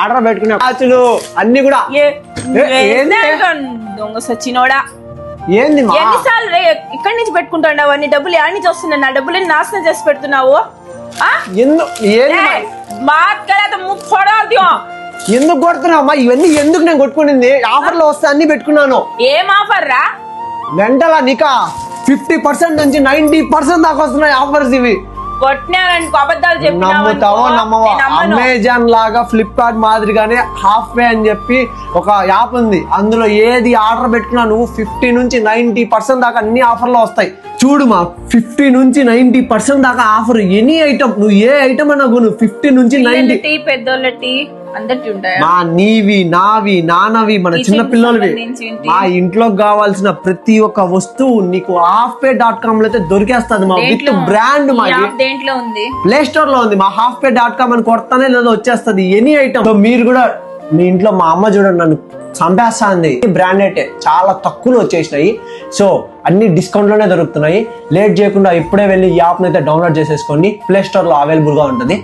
order పెట్టుకునే వాచ్లు అన్ని కూడా దొంగ సచ్చినోడా ఏంది ఎన్నిసార్లు రే ఇక్కడి నుంచి పెట్టుకుంటావు అన్ని డబ్బులు యాడ్ నుంచి వస్తున్నాయి నా డబ్బులు నాశనం చేసి పెడుతున్నావు ఎందుకు కొడుతున్నావు ఇవన్నీ ఎందుకు నేను కొట్టుకునింది ఆఫర్ లో వస్తే అన్ని పెట్టుకున్నాను ఏం ఆఫర్ రా వెంటలా నీకా 50% నుంచి 90% దాకా వస్తున్నాయి ఆఫర్స్ ఇవి నమ్ముతావో నమ్మవా అమెజాన్ లాగా ఫ్లిప్కార్ట్ మాదిరిగానే హాఫ్ వే అని చెప్పి ఒక యాప్ ఉంది అందులో ఏది ఆర్డర్ పెట్టుకున్నా నువ్వు 50 నుంచి 90% దాకా అన్ని ఆఫర్లు వస్తాయి చూడు మా 50 నుంచి 90% దాకా ఆఫర్ ఎనీ ఐటమ్ నువ్వు ఏ ఐటమ్ అన్నా నువ్వు 50 నుంచి 90 పెద్దోళ్ళ అందరికి ఉంటాయి మా నీవి నావి నానవి మన చిన్న పిల్లలవి మా ఇంట్లో కావాల్సిన ప్రతి ఒక్క వస్తువు నీకు halfpay.com లో అయితే దొరికేస్తుంది మా విత్ బ్రాండ్ మా దేంట్లో ఉంది ప్లే స్టోర్ లో ఉంది మా halfpay.com అని కొడతానే లేదా వచ్చేస్తుంది ఎనీ ఐటమ్ మీరు కూడా మీ ఇంట్లో మా అమ్మ చూడండి నన్ను చంపేస్తుంది బ్రాండెడ్ చాలా తక్కువలో వచ్చేసినాయి సో అన్ని డిస్కౌంట్ లోనే దొరుకుతున్నాయి లేట్ చేయకుండా ఇప్పుడే వెళ్ళి ఈ యాప్ అయితే డౌన్లోడ్ చేసేసుకోండి ప్లే స్టోర్ లో అవైలబుల్ గా ఉంటుంది